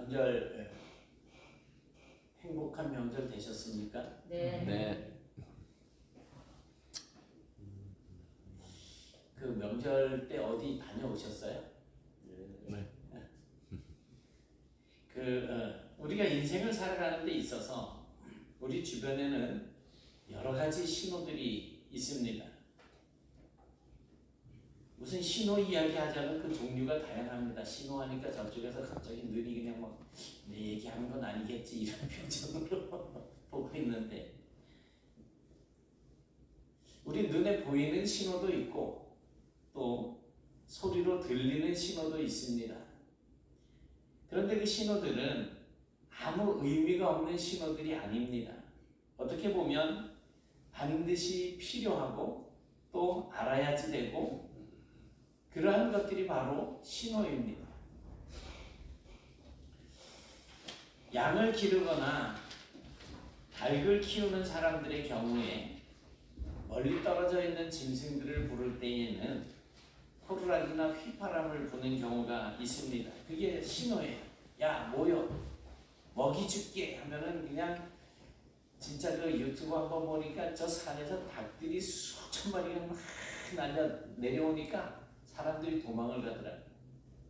명절 행복한 명절 되셨습니까? 네. 네. 그 명절 때 어디 다녀오셨어요? 네. 우리가 인생을 살아가는 데 있어서 우리 주변에는 여러 가지 신호들이 있습니다. 무슨 신호 이야기 하자면 그 종류가 다양합니다. 신호하니까 저쪽에서 갑자기 눈이 그냥 막 내 얘기하는 건 아니겠지 이런 표정으로 보고 있는데, 우리 눈에 보이는 신호도 있고 또 소리로 들리는 신호도 있습니다. 그런데 그 신호들은 아무 의미가 없는 신호들이 아닙니다. 어떻게 보면 반드시 필요하고 또 알아야지 되고, 그러한 것들이 바로 신호입니다. 양을 기르거나 닭을 키우는 사람들의 경우에 멀리 떨어져 있는 짐승들을 부를 때에는 호루라기나 휘파람을 부는 경우가 있습니다. 그게 신호예요. 야, 모여, 먹이 줄게 하면은 그냥 진짜 그 유튜브 한번 보니까 저 산에서 닭들이 수천 마리가 막 날려 내려오니까 사람들이 도망을 가더라고요.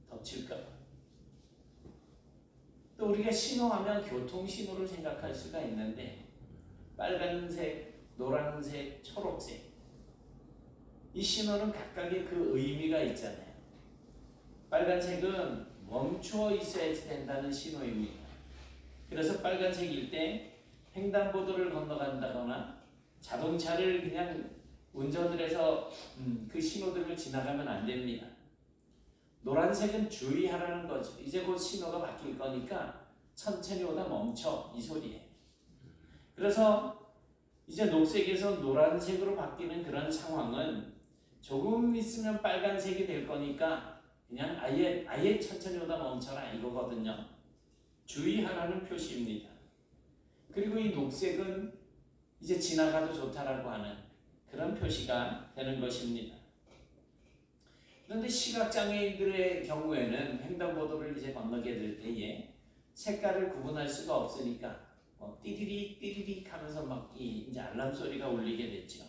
덮칠까 봐. 또 우리가 신호하면 교통 신호를 생각할 수가 있는데, 빨간색, 노란색, 초록색, 이 신호는 각각의 그 의미가 있잖아요. 빨간색은 멈추어 있어야지 된다는 신호입니다. 그래서 빨간색일 때 횡단보도를 건너간다거나 자동차를 그냥 운전을 해서 그 신호등을 지나가면 안 됩니다. 노란색은 주의하라는 거죠. 이제 곧 신호가 바뀔 거니까 천천히 오다 멈춰, 이 소리예요. 그래서 이제 녹색에서 노란색으로 바뀌는 그런 상황은 조금 있으면 빨간색이 될 거니까 그냥 아예 천천히 오다 멈춰라, 이거거든요. 주의하라는 표시입니다. 그리고 이 녹색은 이제 지나가도 좋다라고 하는 그런 표시가 되는 것입니다. 그런데 시각장애인들의 경우에는 횡단보도를 이제 건너게 될 때에 색깔을 구분할 수가 없으니까 띠리릭 띠리릭 하면서 막 이제 알람 소리가 울리게 됐죠.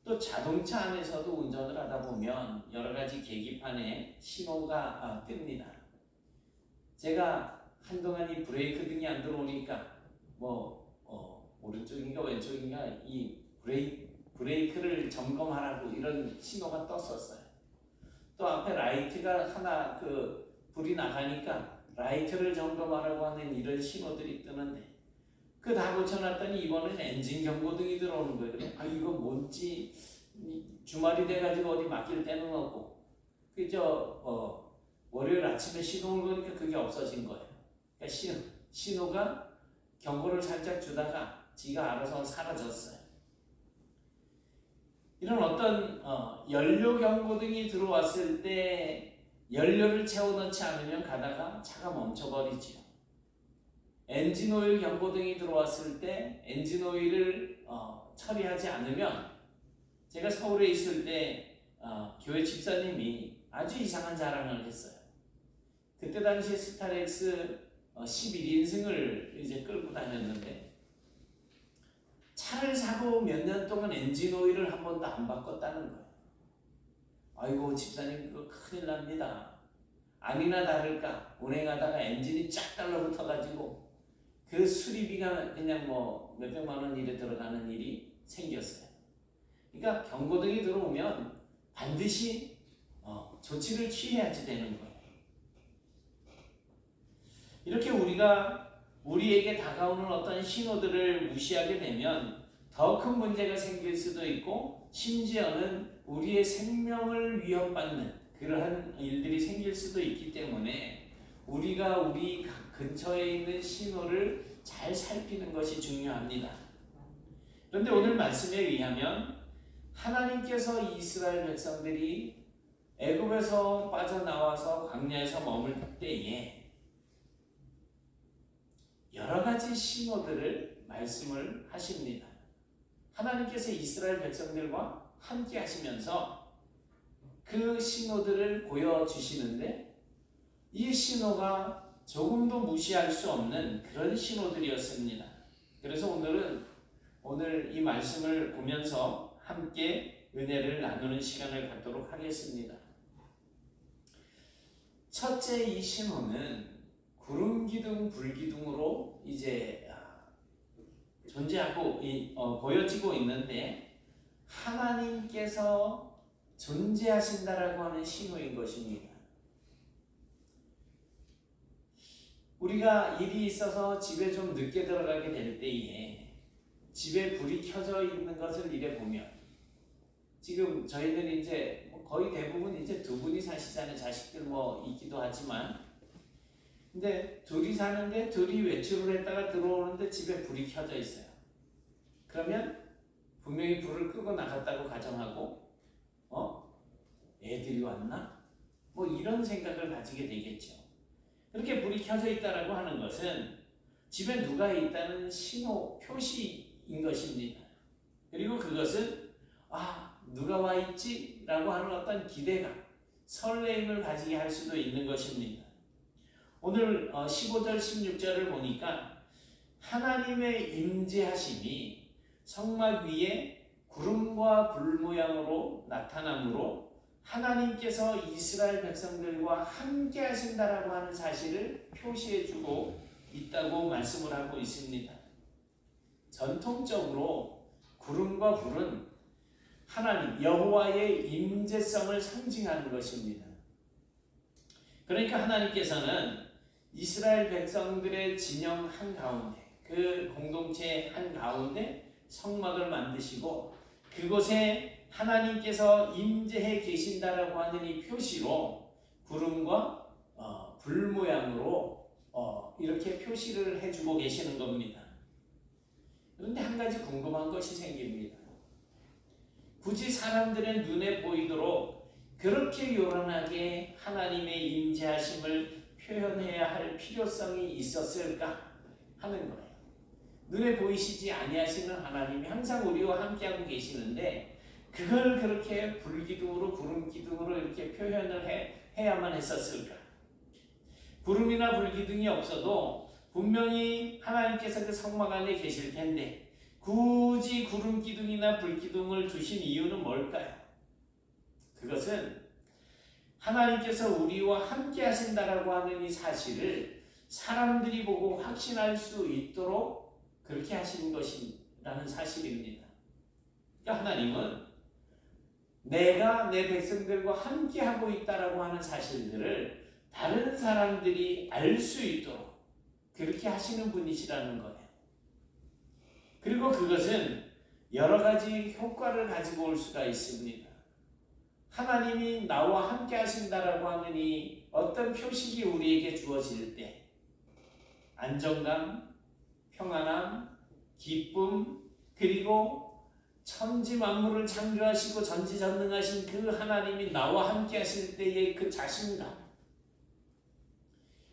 또 자동차 안에서도 운전을 하다 보면 여러 가지 계기판에 신호가 뜹니다. 제가 한동안 이 브레이크 등이 안 들어오니까 오른쪽인가 왼쪽인가 이 브레이크를 점검하라고 이런 신호가 떴었어요. 또 앞에 라이트가 하나 불이 나가니까 라이트를 점검하라고 하는 이런 신호들이 뜨는데, 그 다 고쳐놨더니 이번엔 엔진 경고등이 들어오는 거예요. 그래? 이거 뭔지 주말이 돼가지고 어디 맡길 데는 없고, 월요일 아침에 신호를 보니까 그게 없어진 거예요. 그러니까 신호가 경고를 살짝 주다가 지가 알아서 사라졌어요. 이런 어떤 연료 경고등이 들어왔을 때 연료를 채워넣지 않으면 가다가 차가 멈춰버리지요. 엔진 오일 경고등이 들어왔을 때 엔진 오일을 처리하지 않으면, 제가 서울에 있을 때 교회 집사님이 아주 이상한 자랑을 했어요. 그때 당시에 스타렉스 11인승을 이제 끌고 다녔는데, 차를 사고 몇 년 동안 엔진 오일을 한 번도 안 바꿨다는 거예요. 아이고 집사님, 그거 큰일 납니다. 아니나 다를까 운행하다가 엔진이 쫙 달라붙어가지고 그 수리비가 그냥 몇백만 원 일에 들어가는 일이 생겼어요. 그러니까 경고등이 들어오면 반드시 조치를 취해야지 되는 거예요. 이렇게 우리가 우리에게 다가오는 어떤 신호들을 무시하게 되면 더 큰 문제가 생길 수도 있고, 심지어는 우리의 생명을 위협받는 그러한 일들이 생길 수도 있기 때문에 우리가 우리 근처에 있는 신호를 잘 살피는 것이 중요합니다. 그런데 오늘 말씀에 의하면 하나님께서 이스라엘 백성들이 애굽에서 빠져나와서 광야에서 머물 때에 여러 가지 신호들을 말씀을 하십니다. 하나님께서 이스라엘 백성들과 함께 하시면서 그 신호들을 보여주시는데, 이 신호가 조금도 무시할 수 없는 그런 신호들이었습니다. 그래서 오늘 이 말씀을 보면서 함께 은혜를 나누는 시간을 갖도록 하겠습니다. 첫째, 이 신호는 구름 기둥, 불 기둥으로 이제 존재하고 보여지고 있는데 하나님께서 존재하신다라고 하는 신호인 것입니다. 우리가 일이 있어서 집에 좀 늦게 들어가게 될 때에 집에 불이 켜져 있는 것을 이래 보면, 지금 저희는 이제 거의 대부분 이제 두 분이 사시잖아요. 자식들 뭐 있기도 하지만, 근데 둘이 사는데 둘이 외출을 했다가 들어오는데 집에 불이 켜져 있어요. 그러면 분명히 불을 끄고 나갔다고 가정하고 애들이 왔나? 뭐 이런 생각을 가지게 되겠죠. 그렇게 불이 켜져 있다라고 하는 것은 집에 누가 있다는 신호, 표시인 것입니다. 그리고 그것은 누가 와 있지? 라고 하는 어떤 기대감, 설레임을 가지게 할 수도 있는 것입니다. 오늘 15절 16절을 보니까 하나님의 임재하심이 성막 위에 구름과 불 모양으로 나타나므로 하나님께서 이스라엘 백성들과 함께 하신다라고 하는 사실을 표시해주고 있다고 말씀을 하고 있습니다. 전통적으로 구름과 불은 하나님 여호와의 임재성을 상징하는 것입니다. 그러니까 하나님께서는 이스라엘 백성들의 진영 한가운데, 그 공동체 한가운데 성막을 만드시고 그곳에 하나님께서 임재해 계신다라고 하는 이 표시로 구름과 불 모양으로 이렇게 표시를 해주고 계시는 겁니다. 그런데 한 가지 궁금한 것이 생깁니다. 굳이 사람들의 눈에 보이도록 그렇게 요란하게 하나님의 임재하심을 표현해야 할 필요성이 있었을까 하는 거예요. 눈에 보이시지 아니하시는 하나님이 항상 우리와 함께하고 계시는데 그걸 그렇게 불기둥으로 구름기둥으로 이렇게 표현을 해야만 했었을까? 구름이나 불기둥이 없어도 분명히 하나님께서 그 성막 안에 계실 텐데 굳이 구름기둥이나 불기둥을 두신 이유는 뭘까요? 그것은 하나님께서 우리와 함께 하신다라고 하는 이 사실을 사람들이 보고 확신할 수 있도록 그렇게 하신 것이라는 사실입니다. 그러니까 하나님은 내가 내 백성들과 함께 하고 있다라고 하는 사실들을 다른 사람들이 알 수 있도록 그렇게 하시는 분이시라는 거예요. 그리고 그것은 여러 가지 효과를 가지고 올 수가 있습니다. 하나님이 나와 함께 하신다라고 하는 이 어떤 표식이 우리에게 주어질 때 안정감, 평안함, 기쁨, 그리고 천지 만물을 창조하시고 전지전능하신 그 하나님이 나와 함께 하실 때의 그 자신감,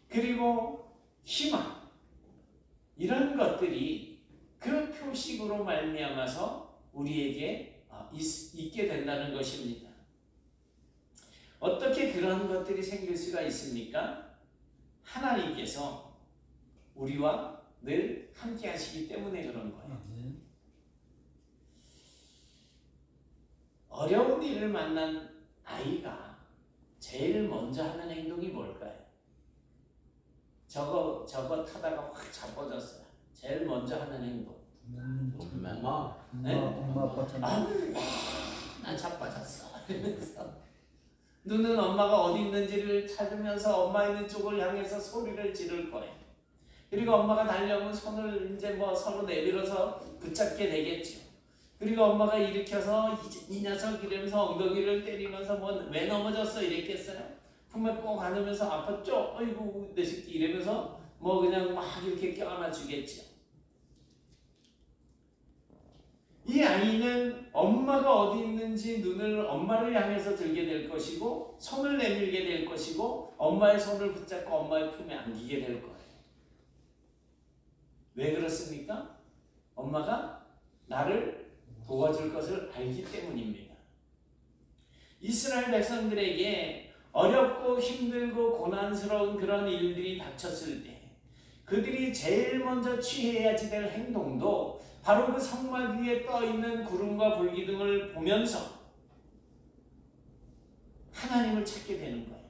그리고 희망, 이런 것들이 그 표식으로 말미암아서 우리에게 있게 된다는 것입니다. 어떻게 그런 것들이 생길 수가 있습니까? 하나님께서 우리와 늘 함께 하시기 때문에 그런 거예요. 어려운 일을 만난 아이가 제일 먼저 하는 행동이 뭘까요? 저거 타다가 확 자빠졌어요. 제일 먼저 하는 행동. 엄마. 네? 엄마 아빠 참. 난 자빠졌어. 이러면서 눈은 엄마가 어디 있는지를 찾으면서 엄마 있는 쪽을 향해서 소리를 지를 거예요. 그리고 엄마가 달려오면 손을 이제 서로 내밀어서 붙잡게 되겠죠. 그리고 엄마가 일으켜서 이 녀석 이러면서 엉덩이를 때리면서 왜 넘어졌어 이랬겠어요? 품에 꼭 안으면서 아팠죠? 아이고 내 새끼 이러면서 그냥 막 이렇게 껴안아 주겠죠. 이 아이는 엄마가 어디 있는지 눈을 엄마를 향해서 들게 될 것이고 손을 내밀게 될 것이고 엄마의 손을 붙잡고 엄마의 품에 안기게 될 거예요. 왜 그렇습니까? 엄마가 나를 도와줄 것을 알기 때문입니다. 이스라엘 백성들에게 어렵고 힘들고 고난스러운 그런 일들이 닥쳤을 때 그들이 제일 먼저 취해야지 될 행동도 바로 그 성막 위에 떠있는 구름과 불기둥을 보면서 하나님을 찾게 되는 거예요.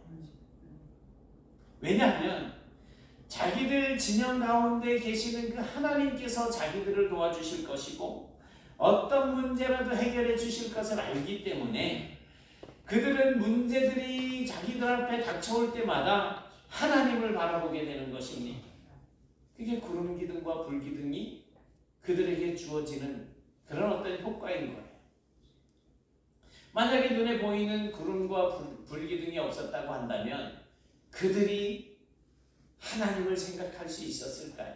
왜냐하면 자기들 진영 가운데 계시는 그 하나님께서 자기들을 도와주실 것이고 어떤 문제라도 해결해 주실 것을 알기 때문에 그들은 문제들이 자기들 앞에 닥쳐올 때마다 하나님을 바라보게 되는 것입니다. 그게 구름 기둥과 불 기둥이 그들에게 주어지는 그런 어떤 효과인 거예요. 만약에 눈에 보이는 구름과 불 기둥이 없었다고 한다면 그들이 하나님을 생각할 수 있었을까요?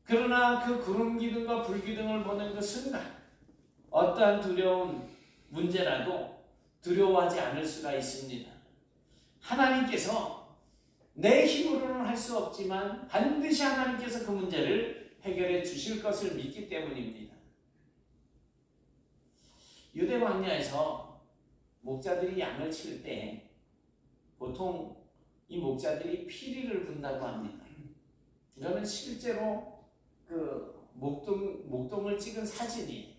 그러나 그 구름 기둥과 불 기둥을 보는 그 순간 어떠한 두려운 문제라도 두려워하지 않을 수가 있습니다. 하나님께서 내 힘으로는 할 수 없지만 반드시 하나님께서 그 문제를 해결해 주실 것을 믿기 때문입니다. 유대 광야에서 목자들이 양을 칠 때 보통 이 목자들이 피리를 분다고 합니다. 이거는 실제로 그 목동을 찍은 사진이에요.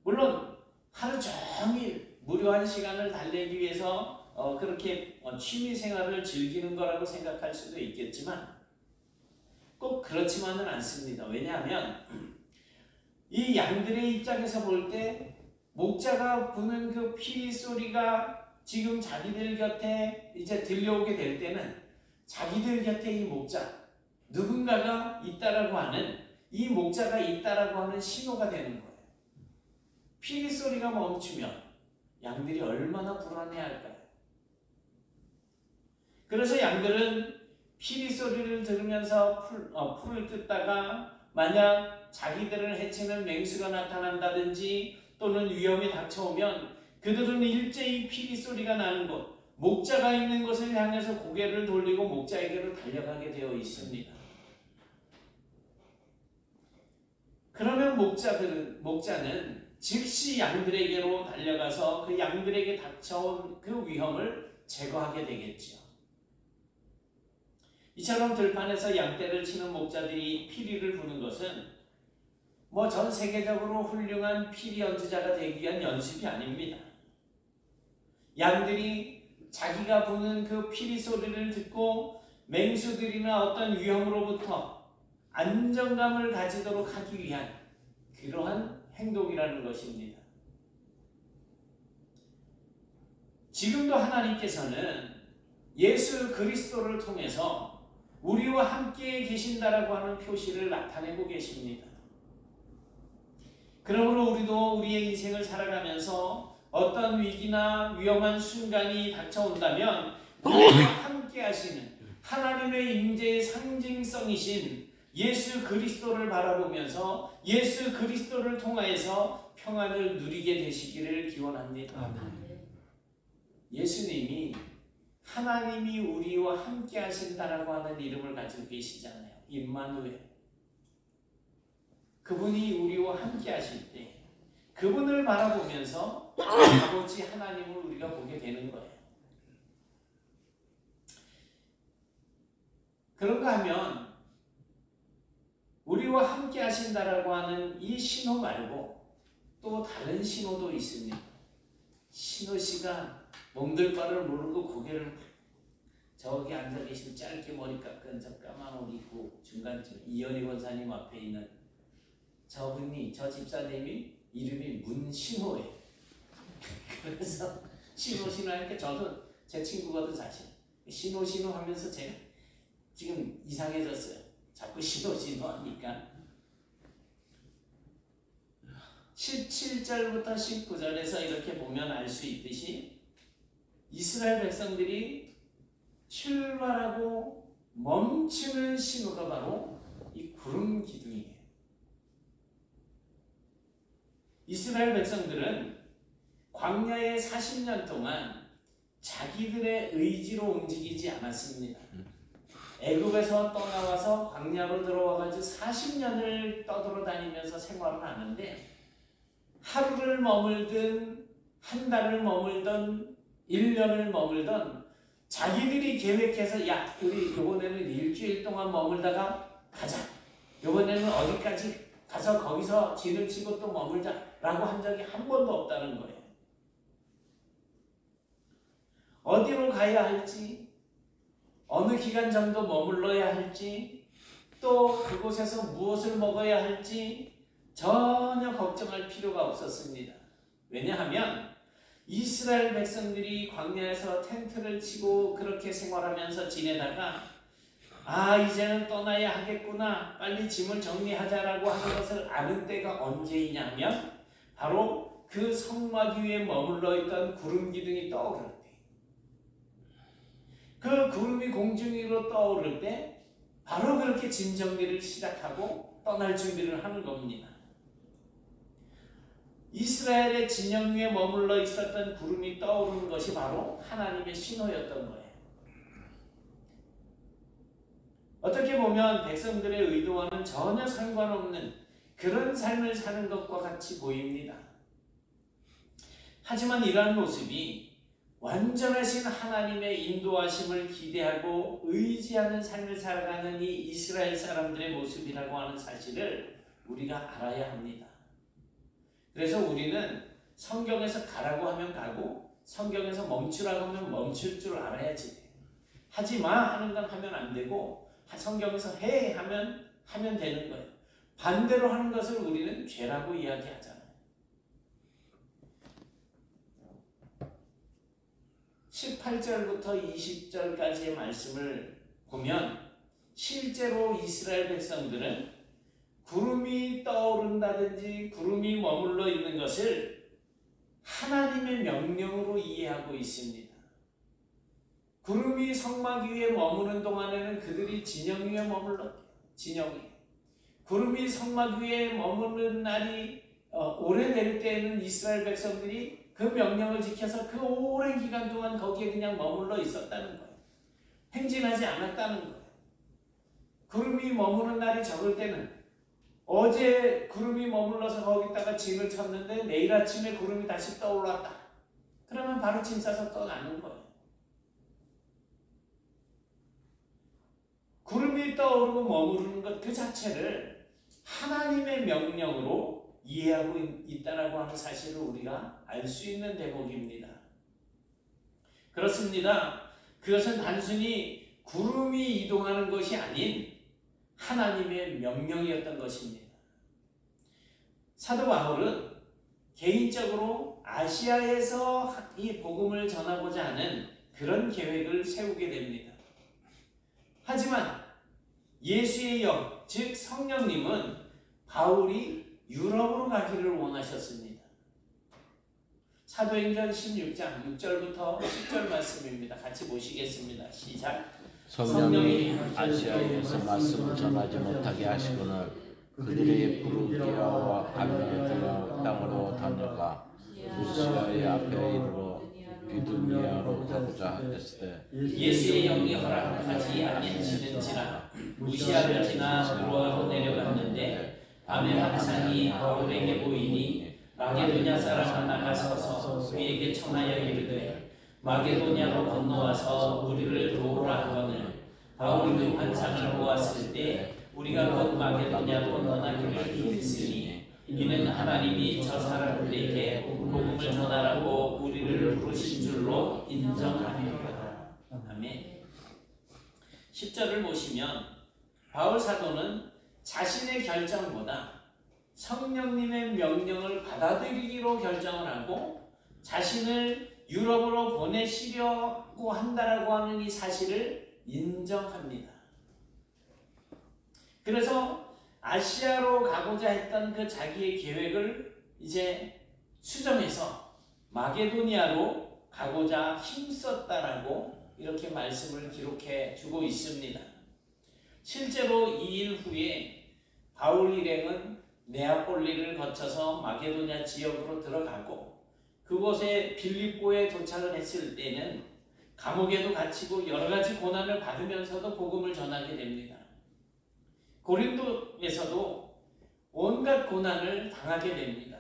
물론 하루 종일 무료한 시간을 달래기 위해서 그렇게 취미 생활을 즐기는 거라고 생각할 수도 있겠지만 꼭 그렇지만은 않습니다. 왜냐하면 이 양들의 입장에서 볼 때 목자가 부는 그 피리 소리가 지금 자기들 곁에 이제 들려오게 될 때는 자기들 곁에 이 목자 누군가가 있다라고 하는 이 목자가 있다라고 하는 신호가 되는 거예요. 피리 소리가 멈추면 양들이 얼마나 불안해할까요? 그래서 양들은 피리 소리를 들으면서 풀을 뜯다가 만약 자기들을 해치는 맹수가 나타난다든지 또는 위험이 닥쳐오면 그들은 일제히 피리 소리가 나는 곳, 목자가 있는 곳을 향해서 고개를 돌리고 목자에게로 달려가게 되어 있습니다. 그러면 목자는 즉시 양들에게로 달려가서 그 양들에게 닥쳐온 그 위험을 제거하게 되겠죠. 이처럼 들판에서 양떼를 치는 목자들이 피리를 부는 것은 전 세계적으로 훌륭한 피리 연주자가 되기 위한 연습이 아닙니다. 양들이 자기가 부는 그 피리 소리를 듣고 맹수들이나 어떤 위험으로부터 안정감을 가지도록 하기 위한 그러한 행동이라는 것입니다. 지금도 하나님께서는 예수 그리스도를 통해서 우리와 함께 계신다라고 하는 표시를 나타내고 계십니다. 그러므로 우리도 우리의 인생을 살아가면서 어떤 위기나 위험한 순간이 닥쳐온다면 우리와 함께 하시는 하나님의 임재의 상징성이신 예수 그리스도를 바라보면서 예수 그리스도를 통하여서 평안을 누리게 되시기를 기원합니다. 예수님이 하나님이 우리와 함께 하신다라고 하는 이름을 가지고 계시잖아요. 임마누엘. 그분이 우리와 함께 하실 때 그분을 바라보면서 아버지 하나님을 우리가 보게 되는 거예요. 그런가 하면 우리와 함께 하신다라고 하는 이 신호 말고 또 다른 신호도 있습니다. 신호 씨가 몸들 바를 모르고 고개를 저기 앉아 계신 짧게 머리 깎은 저 까만 옷 입고 중간쯤 이현희 권사님 앞에 있는 저분이 저 집사님이 이름이 문신호예요. 그래서 신호 하니까 저도 제 친구가도 사실 신호 하면서 제가 지금 이상해졌어요. 자꾸 신호 하니까 17절부터 19절에서 이렇게 보면 알 수 있듯이 이스라엘 백성들이 출발하고 멈추는 신호가 바로 이 구름 기둥이에요. 이스라엘 백성들은 광야에 40년 동안 자기들의 의지로 움직이지 않았습니다. 애굽에서 떠나와서 광야로 들어와가지고 40년을 떠돌아다니면서 생활을 하는데 하루를 머물든 한 달을 머물든 1년을 머물든 자기들이 계획해서 야 우리 이번에는 일주일 동안 머물다가 가자. 이번에는 어디까지 가서 거기서 진을 치고 또 머물자라고 한 적이 한 번도 없다는 거예요. 어디로 가야 할지, 어느 기간 정도 머물러야 할지, 또 그곳에서 무엇을 먹어야 할지 전혀 걱정할 필요가 없었습니다. 왜냐하면 이스라엘 백성들이 광야에서 텐트를 치고 그렇게 생활하면서 지내다가 이제는 떠나야 하겠구나, 빨리 짐을 정리하자라고 하는 것을 아는 때가 언제이냐면 바로 그 성막 위에 머물러 있던 구름 기둥이 떠오를 때, 그 구름이 공중 위로 떠오를 때 바로 그렇게 짐 정리를 시작하고 떠날 준비를 하는 겁니다. 이스라엘의 진영 위에 머물러 있었던 구름이 떠오르는 것이 바로 하나님의 신호였던 거예요. 어떻게 보면 백성들의 의도와는 전혀 상관없는 그런 삶을 사는 것과 같이 보입니다. 하지만 이러한 모습이 완전하신 하나님의 인도하심을 기대하고 의지하는 삶을 살아가는 이 이스라엘 사람들의 모습이라고 하는 사실을 우리가 알아야 합니다. 그래서 우리는 성경에서 가라고 하면 가고 성경에서 멈추라고 하면 멈출 줄 알아야지. 하지 마 하는 건 하면 안 되고 성경에서 해 하면 되는 거예요. 반대로 하는 것을 우리는 죄라고 이야기하잖아요. 18절부터 20절까지의 말씀을 보면 실제로 이스라엘 백성들은 구름이 떠오른다든지 구름이 머물러 있는 것을 하나님의 명령으로 이해하고 있습니다. 구름이 성막 위에 머무는 동안에는 그들이 진영 위에 머물렀대요. 진영 위에. 구름이 성막 위에 머무는 날이 오래될 때에는 이스라엘 백성들이 그 명령을 지켜서 그 오랜 기간 동안 거기에 그냥 머물러 있었다는 거예요. 행진하지 않았다는 거예요. 구름이 머무는 날이 적을 때는 어제 구름이 머물러서 거기다가 짐을 쳤는데 내일 아침에 구름이 다시 떠올랐다. 그러면 바로 짐 싸서 떠나는 거예요. 구름이 떠오르고 머무르는 것 그 자체를 하나님의 명령으로 이해하고 있다라고 하는 사실을 우리가 알 수 있는 대목입니다. 그렇습니다. 그것은 단순히 구름이 이동하는 것이 아닌 하나님의 명령이었던 것입니다. 사도 바울은 개인적으로 아시아에서 이 복음을 전하고자 하는 그런 계획을 세우게 됩니다. 하지만 예수의 영, 즉 성령님은 바울이 유럽으로 가기를 원하셨습니다. 사도행전 16장 6절부터 10절 말씀입니다. 같이 보시겠습니다. 시작. 성령이 아시아에서 말씀을 전하지 못하게 하시거늘 그들이 부르기아와 갈릴리아 땅으로 다녀가 루시아의 앞에 이르러 비두니아로 가고자 했을 때 예수의 영이 허락하지 아니하시는지라 루시아를 지나 드로아로 내려갔는데 밤에 환상이 바울에게 보이니 마게도냐 사람 하나가 서서 그에게 청하여 이르되 마게도냐로 건너와서 우리를 도우라 하거늘 바울이 그 환상을 보았을 때 우리가 곧 마게도냐로 떠나기를 힘쓰니 이는 하나님이 저 사람들에게 복음을 전하라고 우리를 부르신 줄로 인정하리라. 아멘. 10절을 보시면 바울 사도는 자신의 결정보다 성령님의 명령을 받아들이기로 결정을 하고 자신을 유럽으로 보내시려고 한다라고 하는 이 사실을 인정합니다. 그래서 아시아로 가고자 했던 그 자기의 계획을 이제 수정해서 마게도니아로 가고자 힘썼다라고 이렇게 말씀을 기록해 주고 있습니다. 실제로 이 일 후에 바울 일행은 네아폴리를 거쳐서 마게도냐 지역으로 들어가고 그곳에 빌립보에 도착을 했을 때는 감옥에도 갇히고 여러 가지 고난을 받으면서도 복음을 전하게 됩니다. 고린도에서도 온갖 고난을 당하게 됩니다.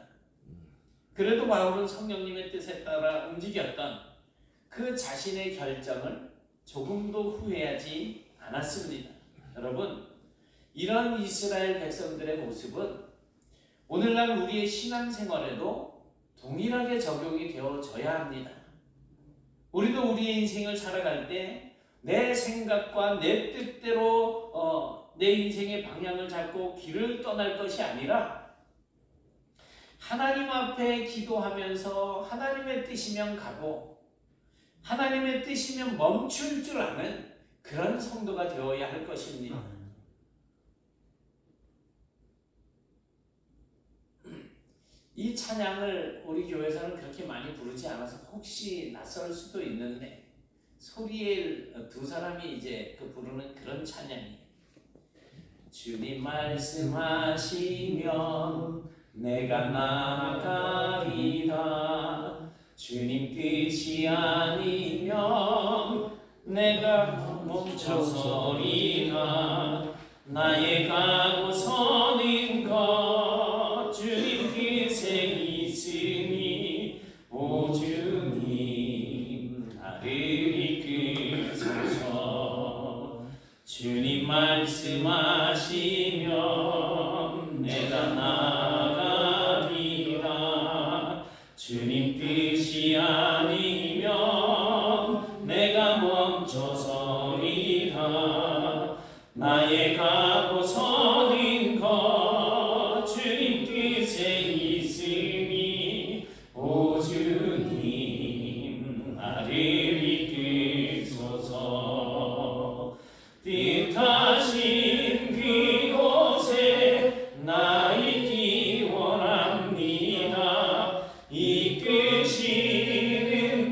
그래도 바울은 성령님의 뜻에 따라 움직였던 그 자신의 결정을 조금도 후회하지 않았습니다. 여러분, 이런 이스라엘 백성들의 모습은 오늘날 우리의 신앙생활에도 동일하게 적용이 되어져야 합니다. 우리도 우리의 인생을 살아갈 때 내 생각과 내 뜻대로 내 인생의 방향을 잡고 길을 떠날 것이 아니라 하나님 앞에 기도하면서 하나님의 뜻이면 가고 하나님의 뜻이면 멈출 줄 아는 그런 성도가 되어야 할 것입니다. 이 찬양을 우리 교회에서는 그렇게 많이 부르지 않아서 혹시 낯설 수도 있는데 소리엘 두 사람이 이제 부르는 그런 찬양이에요. 주님 말씀하시면 내가 나가리다. 주님 뜻이 아니면 내가 멈춰서리다. 나의 가고 서는 것 주님 뜻에 있으니 오 주님 나를 이끄소서. 주님 말씀하시면 내가 나가리라. 주님 뜻이 아니면 내가 멈춰서리라. 나의 가고 서는 것 주님 뜻에 있으니 오 주님 나를 이끄소서. 뜻하신 그곳에 나 있기 원합니다. 이끄시는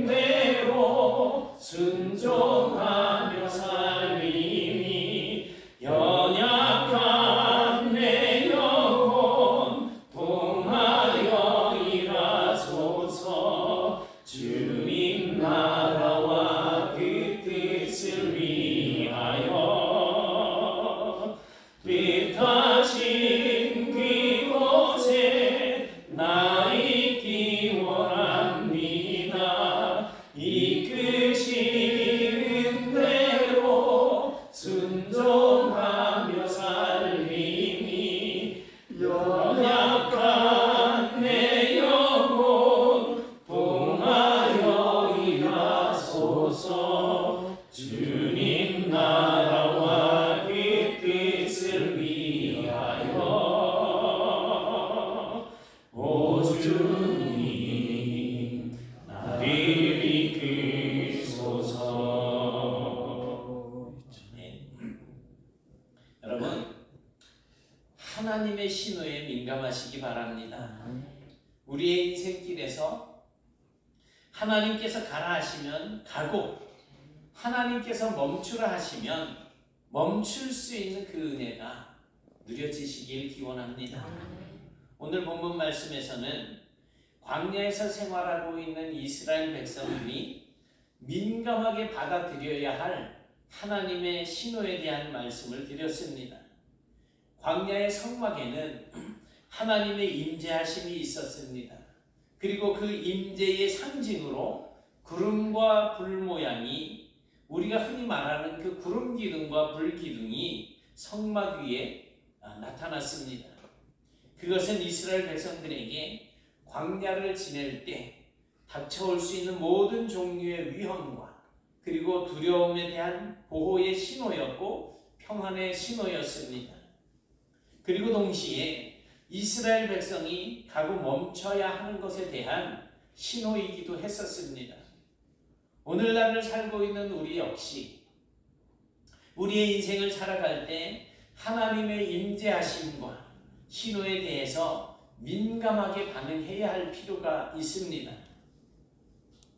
대로 순종하며 살리니 연약한 내 영혼 동하여 일하소서. 주님 나라와 그 뜻을 위하여 뜻하신 그곳에 나 있기 원합니다. 이끄시는 대로 순종하며 살리니 연약한 내 영혼 동하여 일하소서. 주님 나라와 그 뜻을 위하여 오 주님 나를 이끄소서. 네. 여러분, 하나님의 신호에 민감하시기 바랍니다. 우리의 인생길에서 하나님께서 가라 하시면 가고 하나님께서 멈추라 하시면 멈출 수 있는 그 은혜가 누려지시길 기원합니다. 오늘 본문 말씀에서는 광야에서 생활하고 있는 이스라엘 백성들이 민감하게 받아들여야 할 하나님의 신호에 대한 말씀을 드렸습니다. 광야의 성막에는 하나님의 임재하심이 있었습니다. 그리고 그 임재의 상징으로 구름과 불 모양이, 우리가 흔히 말하는 그 구름 기둥과 불 기둥이 성막 위에 나타났습니다. 그것은 이스라엘 백성들에게 광야를 지낼 때 닥쳐올 수 있는 모든 종류의 위험과 그리고 두려움에 대한 보호의 신호였고 평안의 신호였습니다. 그리고 동시에 이스라엘 백성이 가고 멈춰야 하는 것에 대한 신호이기도 했었습니다. 오늘날을 살고 있는 우리 역시 우리의 인생을 살아갈 때 하나님의 임재하심과 신호에 대해서 민감하게 반응해야 할 필요가 있습니다.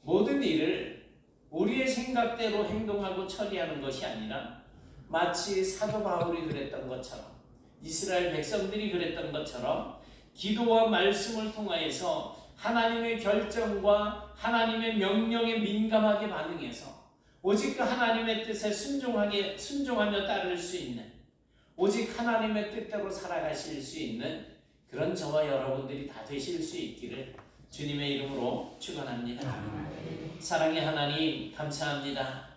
모든 일을 우리의 생각대로 행동하고 처리하는 것이 아니라 마치 사도 바울이 그랬던 것처럼, 이스라엘 백성들이 그랬던 것처럼 기도와 말씀을 통하여서 하나님의 결정과 하나님의 명령에 민감하게 반응해서 오직 그 하나님의 뜻에 순종하며 따를 수 있는, 오직 하나님의 뜻대로 살아가실 수 있는 그런 저와 여러분들이 다 되실 수 있기를 주님의 이름으로 축원합니다. 사랑의 하나님 감사합니다.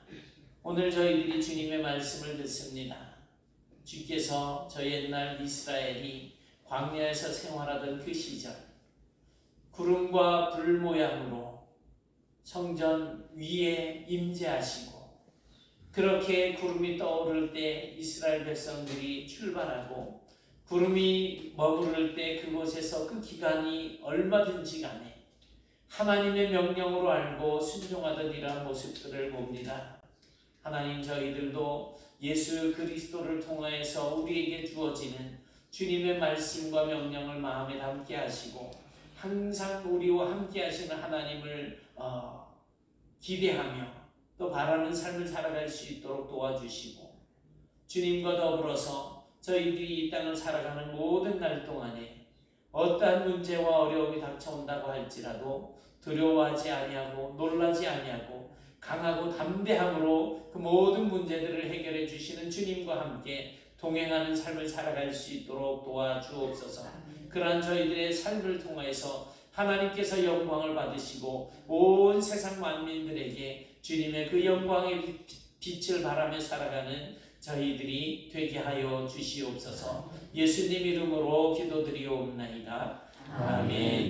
오늘 저희들이 주님의 말씀을 듣습니다. 주께서 저 옛날 이스라엘이 광야에서 생활하던 그 시절 구름과 불 모양으로 성전 위에 임재하시고 그렇게 구름이 떠오를 때 이스라엘 백성들이 출발하고 구름이 머무를 때 그곳에서 그 기간이 얼마든지 간에 하나님의 명령으로 알고 순종하던 이러한 모습들을 봅니다. 하나님, 저희들도 예수 그리스도를 통하여서 우리에게 주어지는 주님의 말씀과 명령을 마음에 담게 하시고 항상 우리와 함께 하시는 하나님을 기대하며 또 바라는 삶을 살아갈 수 있도록 도와주시고 주님과 더불어서 저희들이 이 땅을 살아가는 모든 날 동안에 어떠한 문제와 어려움이 닥쳐온다고 할지라도 두려워하지 아니하고 놀라지 아니하고 강하고 담대함으로 그 모든 문제들을 해결해 주시는 주님과 함께 동행하는 삶을 살아갈 수 있도록 도와주옵소서. 그러한 저희들의 삶을 통해서 하나님께서 영광을 받으시고 온 세상 만민들에게 주님의 그 영광의 빛을 바라며 살아가는 저희들이 되게 하여 주시옵소서. 예수님 이름으로 기도드리옵나이다. 아멘.